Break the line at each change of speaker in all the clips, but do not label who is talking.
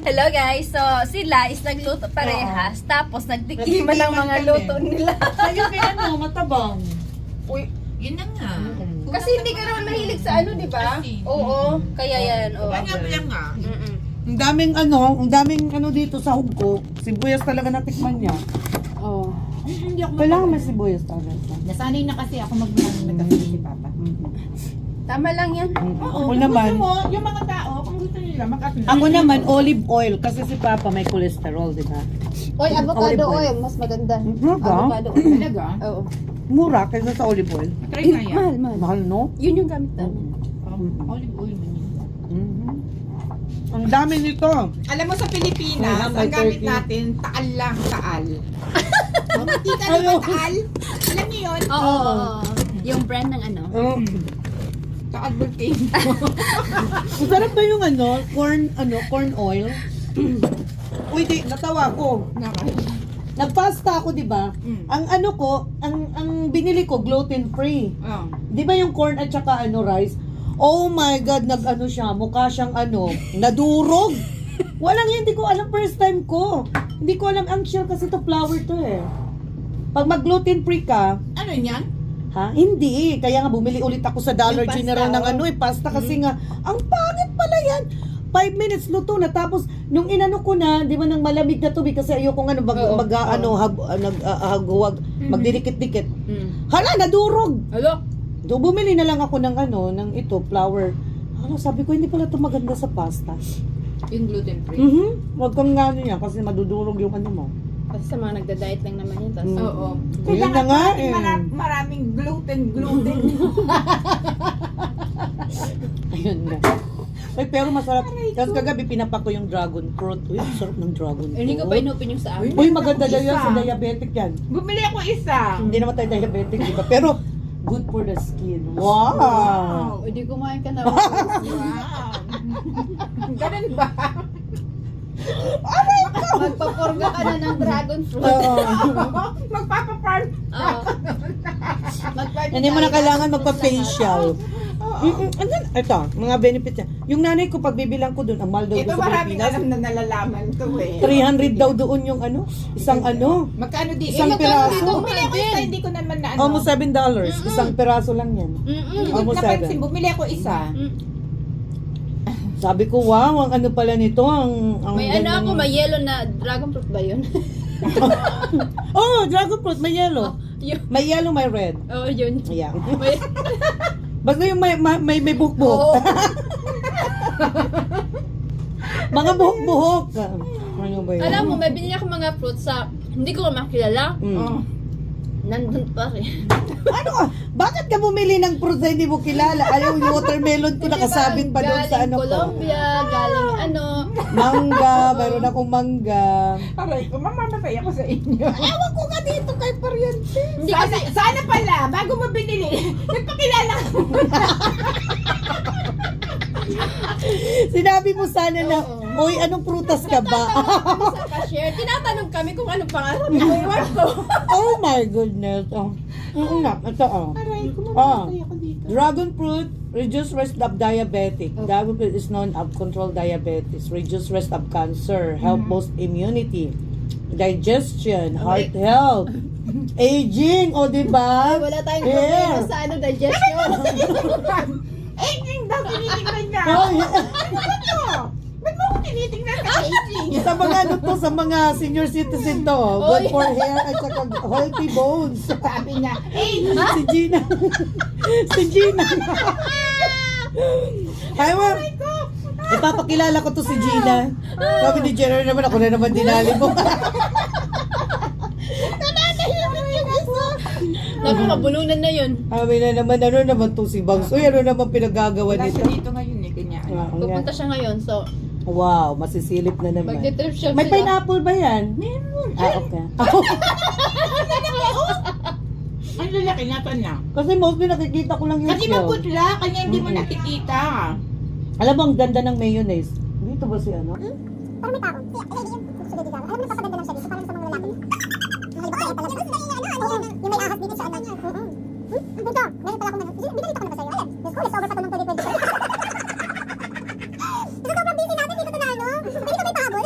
Hello guys, so sila is nagluto parehas, tapos nagtikiman ng mga luto nila.
Sa'yo kaya ano, matabang.
Uy, yun na nga.
Kasi hindi ka naman mahilig sa ano, di ba? Oo, kaya yan. Oo.
Kanya nga.
Mm-mm.
Ang daming ano dito sa hugko. Sibuyas talaga natikman niya.
Oh.
Hindi ako
Kailangan may sibuyas talaga.
Nasanay na kasi ako magbulang nagkakita si Papa.
Tama lang yan.
Ako naman,
Yung mga tao, kung gusto nila,
ako naman olive oil kasi si Papa may cholesterol, di ba?
Oy, avocado
Olive oil.
oil, mas maganda.
Mura?
Avocado oil.
Talaga?
Oo.
Mura kaysa sa olive oil.
Try nga yan.
Mahal, mahal.
Mahal, no?
Yun yung gamit namin.
Olive oil man yun.
Mhm. Ang dami nito.
Alam mo sa Pilipinas,
May
ang gamit
turkey.
natin, taal lang, taal. Makikita na ba taal? Alam niyo yun?
Oo. Yung brand ng ano.
Taal bulking.
Masarap ba yung corn oil? Uy, natawa ko. Nagpasta ako, di ba? Ang ang binili ko gluten free.
Oh.
Di ba yung corn at saka rice? Oh my God, siya, mukha siyang nadurog. Walang yan, hindi ko alam, first time ko. Hindi ko alam, ang shell kasi to flour to eh. Pag mag-gluten free ka,
Ano yan?
ha? Hindi. Kaya nga bumili ulit ako sa Dollar
Yung pasta,
General ng pasta kasi nga, ang pangit pala yan. 5 minutes luto na. Tapos, nung inano ko na, di ba, ng malamig na tubig kasi ayoko haghuwag, magdidikit-dikit. Hala, nadurog!
Hello?
Do bumili na lang ako ng flour. Sabi ko, hindi pala ito maganda sa pasta.
Yung gluten free.
Huwag kang yan kasi madudurog yung mo.
Kasi sa mga nagda-diet lang naman yun. Tapos,
Oo.
Yun na nga eh.
Maraming gluten.
Ayun na. Ay, pero masarap. Kasi kagabi pinapak ko yung dragon fruit. Uy, sarap ng dragon fruit.
hindi ko pa inupin yung sa amin.
Uy, maganda daw yan sa diabetic yan.
Bumili ako isa.
Hindi naman tayo diabetic, di ba? Pero, good for the skin. Wow!
O, di kumain ka na.
Wow. Ganun ba?
Magpaporga ka na ng dragon fruit.
Oo.
Magpapaparm.
Oo. Mag-party
Hindi mo na
tayo.
kailangan magpa-facial. Ito, mga benefits niya. Yung nanay ko, pagbibilang ko doon, ang mahal daw
Ito
doon sa
maraming
Pilipinas.
alam na nalalaman to eh.
300 daw doon yung isang
Magkano di?
Isang piraso.
Bumili ako isa, hindi ko naman na
almost $7. Isang piraso lang yan.
Hindi ko
Almost
napansin,
7.
bumili ako isa.
Sabi ko, wow, ang pala nito, ang
May
ganda
ako,
ng-
may yellow na dragon fruit ba yun?
Oh, dragon fruit, may yellow.
Yun.
May yellow, may red.
Oo, yun.
Ayan.
May,
Basta yung may buhok-buhok.
oo.
Mga buhok-buhok. Ano ba yun?
Alam mo, may binili ako mga fruits sa, hindi ko makilala.
Mm.
Nandun pa rin.
Ano ka? Bakit ka bumili ng fruit na hindi mo kilala? Ayaw, yung watermelon ko nakasabit pa doon sa
Galing
ko.
Colombia, galing
Mangga, mayroon akong mangga.
Aray ko, mamamatay ako sa inyo.
Ewan ko nga dito kay Pariente.
Hindi kasi,
Sana pala, bago mo binili, nagpakilala ka.
Sinabi mo sana na, oy, anong prutas ka ba?
sa cashier, tinatanong kami kung anong pangalan ng iwan ko.
Oh my goodness. Oh. Nga, ito
Aray ko,
Ah.
mamamatay ako dito.
Dragon fruit, reduce risk of diabetic. Dragon fruit is known of control diabetes, reduce risk of cancer, help boost immunity, digestion, heart health, aging, o diba?
Wala tayong problema sa digestion.
Aging daw, tinitingnan niya.
Ay,
Ano to? Ba't mo ako tinitingnan sa aging?
sa mga sa mga senior citizen to, good for hair at saka healthy bones.
Sabi niya,
Si Gina. Si Gina. Ay, mo. Ipapakilala ko to si Gina. Sabi ni Jenner naman, ako na naman dinali mo.
Naku, mabulunan na yun.
Sabi na naman, ano naman to si Bangs? Uy, ano naman pinagagawa
wala
nito?
siya dito ngayon eh, kanya.
Pupunta siya ngayon, so,
Wow, masisilip na naman.
mag-trip siya
May
sila.
pineapple ba yan?
Meron.
Okay.
Ang lalaki na pa na.
Kasi mostly nakikita ko lang yung
Kasi
shell.
maputla, kanya hindi mo nakikita.
Alam mo, ang ganda ng mayonnaise. Dito ba si ano?
Parang may tao. Kaya, lady yung gusto dito. Alam mo, napakaganda lang siya dito. Parang sa mga lalaki. Ang halimbawa, talaga. Yung may ahas dito sa ano. Ang punto. Meron pala akong binalita ko na ba sa'yo? Ayan. Diyos ko, let's over pa ito ng 2020. Diyos ko, sobrang busy natin. Dito na, ano? Pwede ka may pahabol?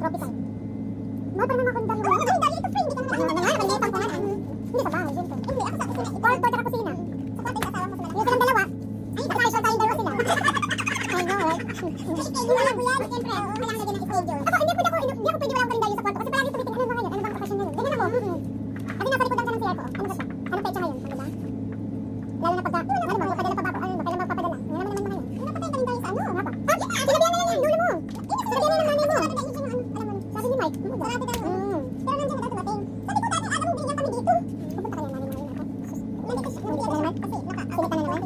Trophy sign. Mahal pa naman ako ng dami. Ang dami ito, free. Hindi ka naman. Maliit ang pangalan. Hindi sa bahay, syempre. Hindi, ako sa kwarto at kusina. Sa kwarto yung kasama mo sila. Yung silang dalawa. Ay, baka tayong dalawa sila. I know, right? Yung alam ko yan, syempre. Kailangan lagyan ng schedule. Ako, hindi pwede walang kalendaryo sa kwarto. Kasi palagi tumitingin, ano ba ngayon? Ano bang okasyon ngayon? Ganyan ako. Kasi nasa likod lang siya ng CR ko. Ano ba siya? Anong petsa ngayon? Ano ba? Lalo na pagka, ano ba, magpadala pa ba ako? Ano ba, kailan magpapadala? Ngayon naman ngayon. Ano pa tayong kalendaryo sa ano? Nga ba? Ah, sinabihan na yan, dulo mo. Sinabihan na ng nanay mo. Alam mo, sabi ni Mike. Sarati daw. Pero nandiyan na daw dumating. Sabi ko dati, alam mo, bigyan kami dito. Pupunta kaya nanay mo ngayon. Nandito siya, hindi na naman. Kasi nakasinita na naman.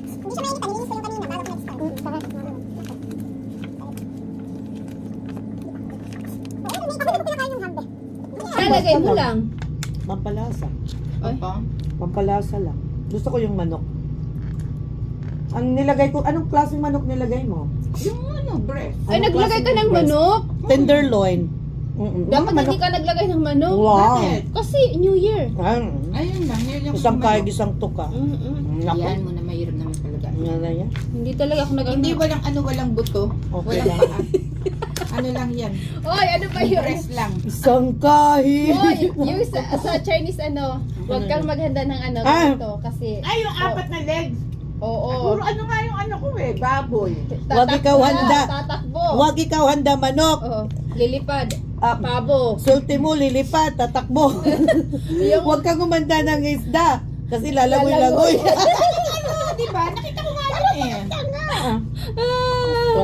Hindi siya mainitan, nilinis ko yung kanina bago ko nag-start. Sarap. Ako din ko pinakain yung hambe.
Lalagay mo lang.
Pampalasa.
Opo.
Pampalasa lang. Gusto ko yung manok. Ang nilagay ko, anong klaseng manok nilagay mo?
Yung ano, breast.
Ay, naglagay ka ng manok?
Tenderloin.
Dapat hindi ka naglagay ng manok.
Wow.
Bakit?
Kasi New Year.
Ayun lang, yun yung
Isang
manok.
kaig, isang tuka. Naku.
Yan mo na mahirap naman talaga.
Yan na yan.
Hindi talaga ako nag-
Hindi walang buto.
Okay
Walang
lang.
paa. Ano lang yan.
Oy, ano ba yun?
Breast lang.
Isang kahig.
Oy, yung sa Chinese huwag kang maghanda ng ganito kasi
Ay, yung apat na legs.
oo.
Puro ano nga yung ano ko baboy.
Wag ikaw handa.
Tatakbo.
Huwag ikaw handa manok.
Oo. Lilipad.
Ah,
Pabo.
sulti mo, lilipad, tatakbo.
Yung
Huwag kang umanda ng isda. Kasi lalagoy-lagoy.
Ano, di ba? Nakita ko nga yun eh.
So,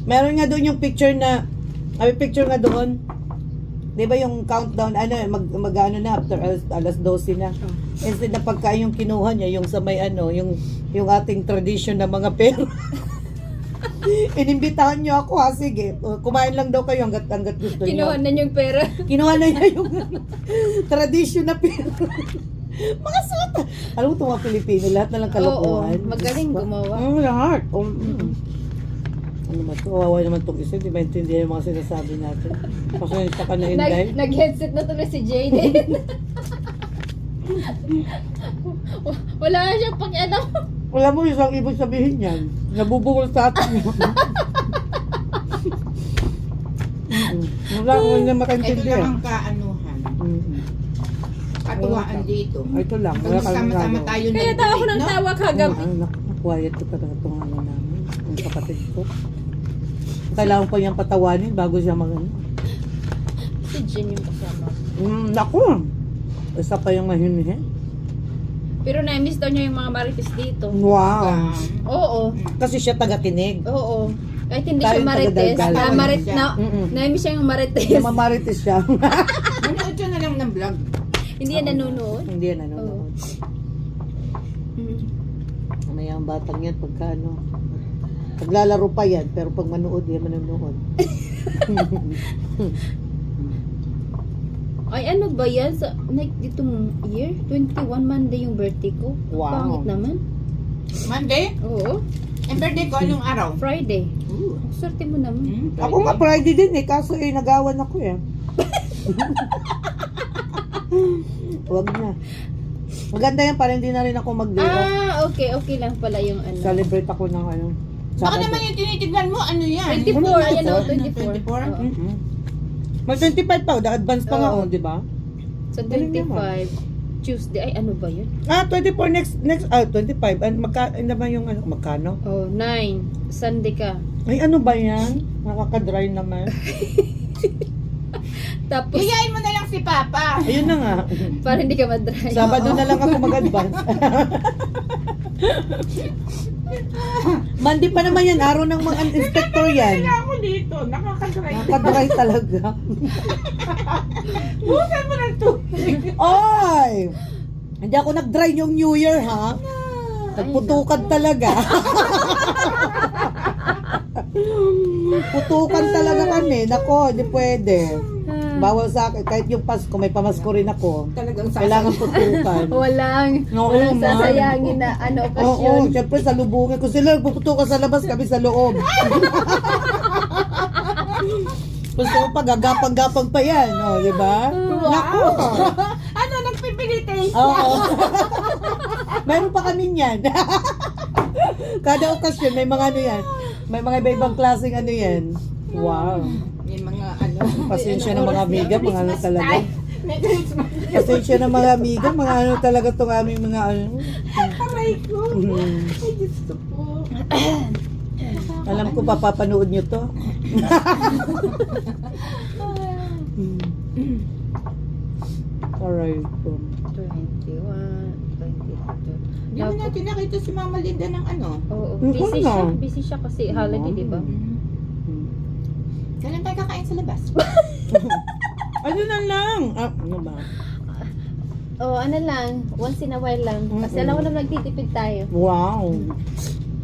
meron nga doon yung picture na, picture nga doon. 'Di ba yung countdown, mag-ano na after alas 12 na. Instead na pagkain yung kinuha niya, yung sa may yung ating tradition na mga pera. Inimbitahan niyo ako ha, sige. Kumain lang daw kayo hanggat gusto niyo.
kinuha na yung pera.
Kinuha na niya yung tradition na pera. Mga sota. Alam mo itong mga Pilipino, lahat na lang
Oo,
kalokohan.
magaling gumawa.
Lahat. Ano ba ito? Kawawa naman itong isa. Di ba intindihan yung mga sinasabi natin? Pasensya ka na, Inday.
Nag-headset na tuloy si Jade. Wala na siyang pakialam.
Wala mo isang ibig sabihin yan. Nabubukol sa atin. Wala ko na
Ito
makaintindihan.
lang ang kaanuhan. Katuwaan dito.
Ito lang. Wala
Pag
ka lang
sama-sama tayo
Kaya tawa ko ng tawa kagabi.
Quiet ko talaga itong namin. Ang kapatid ko. Kailangan pa niyang patawanin bago siya
Si Jen yung kasama.
Naku! Isa pa yung mahinihin.
Pero na-miss daw niya yung mga marites dito.
Wow!
Oo.
Kasi siya taga-tinig.
Oo. Kahit hindi
Tayo
siya marites.
taga-Dalgal.
Na-miss siya yung marites.
Namamarites siya.
Manood ka na lang ng vlog.
Hindi yan nanonood.
Hindi yan nanonood. Ano yung batang yan pagka paglalaro pa yan, pero pag manood yan manonood.
Ay, ano ba yan? Sa, like, ditong year? 21 Monday yung birthday ko.
Wow.
Pangit naman.
Monday?
Oo.
Ang birthday ko, anong araw?
Friday. Ang swerte mo naman.
Ako nga Friday din kaso nagawan ako Wag na. Maganda yan para hindi na rin ako mag-day off.
Okay. Okay lang pala yung ano.
Celebrate ako ng
Baka
Sabado.
naman yung tinitignan mo, ano yan?
24, ayan o, 24.
24?
Oo.
Mag 25 pa, advance pa nga
Oo.
di ba?
Sa
Galing
25, Tuesday, ay ano ba yun?
24 next 25. Ano ba yung magkano?
Oh, 9. Sunday ka.
Ay, ano ba yan? Nakaka-dry naman.
Tapos,
Hiyain mo na lang si Papa.
Ayun na nga.
para hindi ka madry.
Sabado na lang ako mag-advance. Monday pa naman yan. Araw ng mga inspector yan.
Kaya ako dito, nakakadry.
Nakaka-dry talaga.
Bukan mo ng tubig.
Ay! Hindi ako nag-dry yung New Year, ha? Nagputukan talaga. Putukan talaga kami. Nako, hindi pwede. Bawal sa akin. Kahit yung Pasko, may pamasko rin ako.
Talagang
Kailangan putukan.
Walang
Oo, ma'am.
sasayangin na ano
Oo,
okasyon.
syempre sa lubungin ko sila. Puputukan sa labas, kami sa loob. Gusto ko pa, gagapang-gapang pa yan. O, di ba? Naku!
Ano, nagpipilitate?
Oo. Meron pa kami yan. Kada okasyon, may mga yan. May mga iba-ibang klaseng yan. Wow.
May mga ano.
Pasensya na mga amiga, mga ano
Christmas
talaga.
time. May Christmas.
Pasensya na mga amiga, mga ano talaga itong aming mga ano.
Aray ko.
Mhm.
Ay, Diyos ko po.
Alam ko papapanood nyo to. Alright.
21, 22.
Hindi mo natin nakita si Mama Linda ng ano.
Oo,
Mm,
busy
ano?
siya. Busy siya kasi holiday, di ba?
Kailan tayo kakain sa labas?
Ano na lang? Ano ba?
Oo, ano lang. Once in a while lang. Kasi
Mm-mm.
alam ko na nagtitipid tayo.
Wow.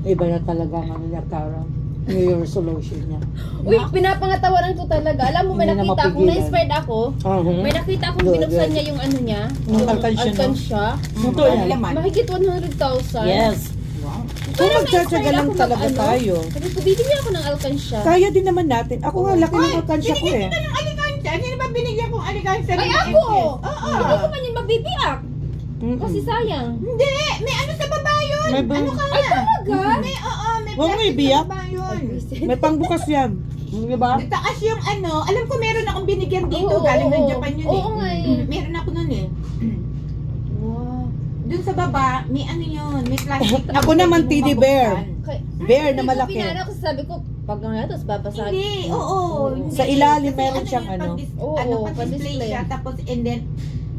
Iba na talaga ang ano niya, Tara. New Year resolution niya.
Uy, pinapangatawanan ko talaga. Alam mo, may
Hindi na
nakita akong
mapigilan.
na-inspired ako. May nakita akong
Good,
binuksan
good.
niya yung ano niya.
Yung alkansya, no?
alkansya.
Ito
Ano
yan.
laman?
Mahigit 100,000.
Yes.
Wow.
Kung magtsatsaga lang talaga tayo.
Sabi ko, bibili ako ng alkansya.
Kaya din naman natin. Ako nga, laki ng alkansya ko eh.
Binigyan kita ng alikansya. Sino ba binigyan kong alikansya?
Ay,
ng
ako!
Oo.
Hindi ko man yung mabibiyak.
Mm-mm.
Kasi sayang.
Hindi! May ano sa baba yun!
May ba-
Ano ka
Ay,
na?
talaga?
May, oo, may
Huwag mo
plastic
ibiyak.
sa baba yun.
May pangbukas yan. Di ba?
Taas yung ano, alam ko meron akong binigyan dito,
Oo,
galing ng
oo.
Japan yun
Oo nga eh.
Meron ako nun eh.
Wow.
Dun sa baba, may ano yun, may plastic. na
Ako naman,
pwede mong
teddy bear.
mabuksan.
Bear na malaki.
Pinano ko sabi ko, pag nga tapos babasagin.
Hindi, oo. hindi.
Sa ilalim
Kasi
meron siyang
yun,
ano.
Oo,
ano,
pa-display.
pa-display siya, tapos and then,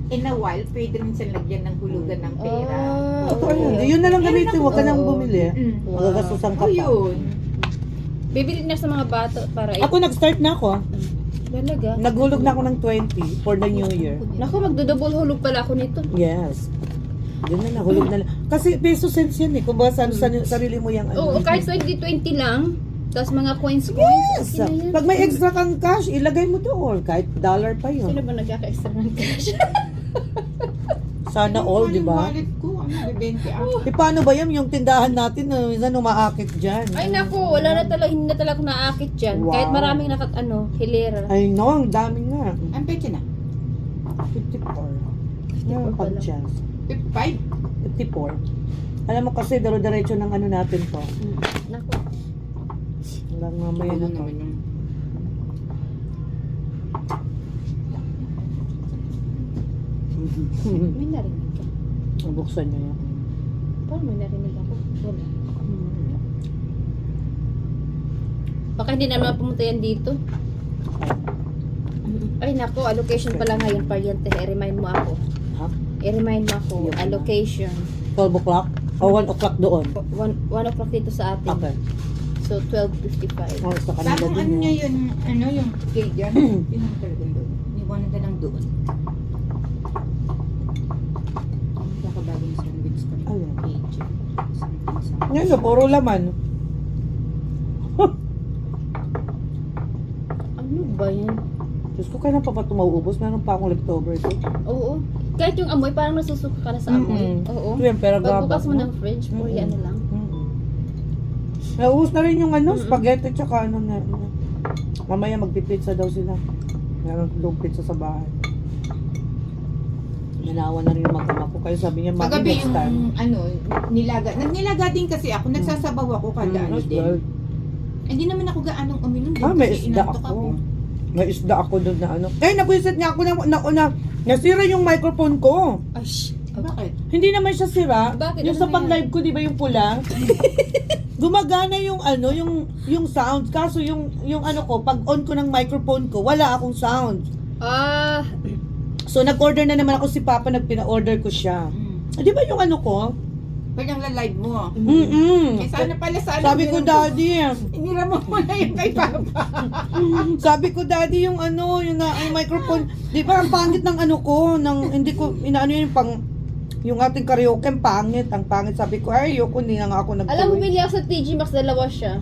in a while, pwede rin siya lagyan ng hulugan ng pera.
Ah,
Ito, ayun. Yun na lang gamitin. Huwag ka nang bumili.
Wow.
Magagastusan ka
Oh,
pa.
yun.
Bibili na sa mga bato para
Ako nag-start na ako.
Talaga?
Naghulog na ako ng 20 for the new year.
Naku, magdo-double hulog pala ako nito.
Yes. Yun na, nahulog na lang. Kasi peso cents yan eh. Kung ba sarili mo yung
Oo,
ano.
kahit 2020 lang. Tapos mga coins.
Yes!
Okay na yan.
Pag may extra kang cash, ilagay mo doon. Kahit dollar pa
Sino
yun.
ba nagkaka-extra ng cash?
Sana all, di ba?
Yung wallet ko, ano, bibente ako.
Eh, paano ba yan? Yung tindahan natin na minsan umaakit dyan.
Ay naku, wala na talaga, hindi na talaga naakit dyan.
Wow.
Kahit maraming hilera.
Ay no, ang dami nga.
Ang peche na?
54. Yung
pala.
pag-chance.
55?
54. Alam mo kasi, daro-diretso ng ano natin to.
Naku.
Hanggang mamaya na to.
yung...
May narinig ka.
Buksan niyo yan.
Parang may narinig ako. Wala. Baka hindi naman pumunta yan dito. Ay naku, allocation pala ngayon, pariente. I-remind mo ako.
Ha?
I-remind mo ako.
Yun na.
Allocation.
12 o'clock? O 1 o'clock doon?
1 o'clock dito sa atin.
Okay.
So, 12:55.
Oh, sa kanila
Bakong ano
din
niya
yun.
yun, ano yung cake dyan? Yun ang talaga doon. Iwanan ka lang doon. Kakabagong sandwich ko.
Ayun.
Cake. Something.
Ngayon na, puro laman.
Ano ba yan?
Diyos ko, kailan pa ba ito mauubos? Meron pa akong leftover ito.
Oo. Kahit yung amoy, parang nasusuka ka na sa amoy. Oo.
Ito yan, pero
Pagbukas mo
gabak,
ng fridge, puro
Mm-mm.
yan na lang.
Naubos na rin yung ano, spaghetti tsaka ano na. Mamaya magpipizza daw sila. Meron doong pizza sa bahay. Nanawa na rin yung mag-ama ko. Kaya sabi niya, mami,
Paggabi
next
yung
time.
ano, nilaga. Nagnilaga din kasi ako, nagsasabaw ako kada ano
That's
din.
good.
Hindi naman ako gaanong uminom din
May
kasi
isda
inantok
ako. May isda ako doon na ano. Eh, nabwisit niya ako na nasira yung microphone ko.
Ay,
Bakit?
Hindi naman siya sira.
Bakit?
Yung
Ano
sa pang-live ko, di ba yung pula? Gumagana yung ano, yung sound. Kaso yung ano ko, pag on ko ng microphone ko, wala akong sound.
Ah,
So nag-order na naman ako si Papa, nagpina-order ko siya. Di ba yung ano ko?
Pag ang live mo. Eh, sana pala
Sabi ko, Daddy,
Inira mo muna yung kay Papa.
sabi ko, Daddy, yung ano, yung microphone, di ba ang pangit ng ano ko, hindi ko, inaano yun yung ating karaoke, ang pangit. Sabi ko, ay, ayoko, hindi na nga ako nagtuloy.
alam mo, bili ako sa TG Maxx, dalawa siya.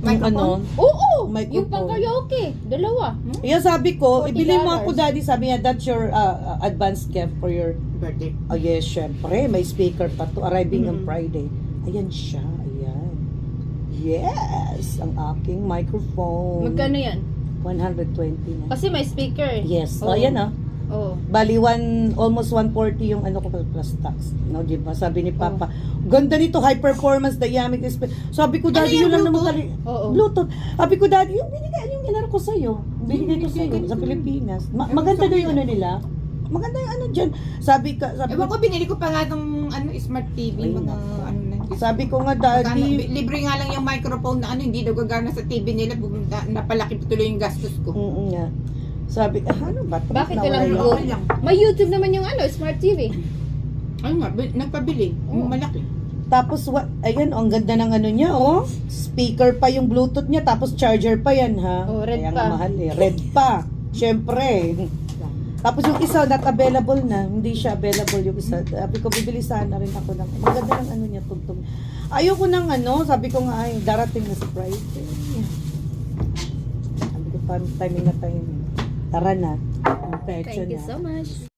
Yung ano,
Oo!
Microphone.
Yung pang karaoke, dalawa.
yeah, sabi ko,
$40.
ibili mo ako, Daddy, sabi niya, that's your advance gift for your,
Birthday.
oh yes, syempre, may speaker pa to, arriving on Friday. Ayan siya, ayan. Yes, ang aking microphone.
Magkano yan?
120 na.
Kasi may speaker eh.
Yes,
Oo.
ayan ah.
Oo.
Bali, almost 140 yung ano ko plus tax. No, di ba? Sabi ni Papa, ganda nito, high performance dynamic display. Sabi ko, Daddy, yun lang naman
Oo.
Bluetooth. Sabi ko, Daddy, yung binigay, yung inano ko sa'yo. Binigay ko sa'yo sa Pilipinas. Maganda daw yung ano nila. Maganda yung ano dyan. Sabi
Ewan ko, binili ko pa nga itong smart TV,
Ay,
mga
nako.
ano na.
sabi ko nga,
Magkano,
Daddy,
libre nga lang yung microphone na hindi daw gagana sa TV nila, napalaki pa tuloy yung gastos ko.
nga. Sabi, ano ba?
Bakit
Nawala
walang
yun.
Okay lang.
May YouTube naman yung Smart TV.
Ayun nga, nagpabili. Yung malaki.
Tapos, ayan, ang ganda ng ano niya, oh. Speaker pa yung Bluetooth niya, tapos charger pa yan, ha?
Oh, red
Kaya
pa.
nga mahal eh. Red pa. Siyempre. Tapos yung isa, not available na. Hindi siya available yung isa. Sabi ko, bibili sana rin ako ng, maganda ng ano niya, tugtog. Ayoko ng ano, sabi ko nga, ay, darating na surprise. Sabi ko, timing na timing. Tara na. Ang pecho
Thank you
na.
so much.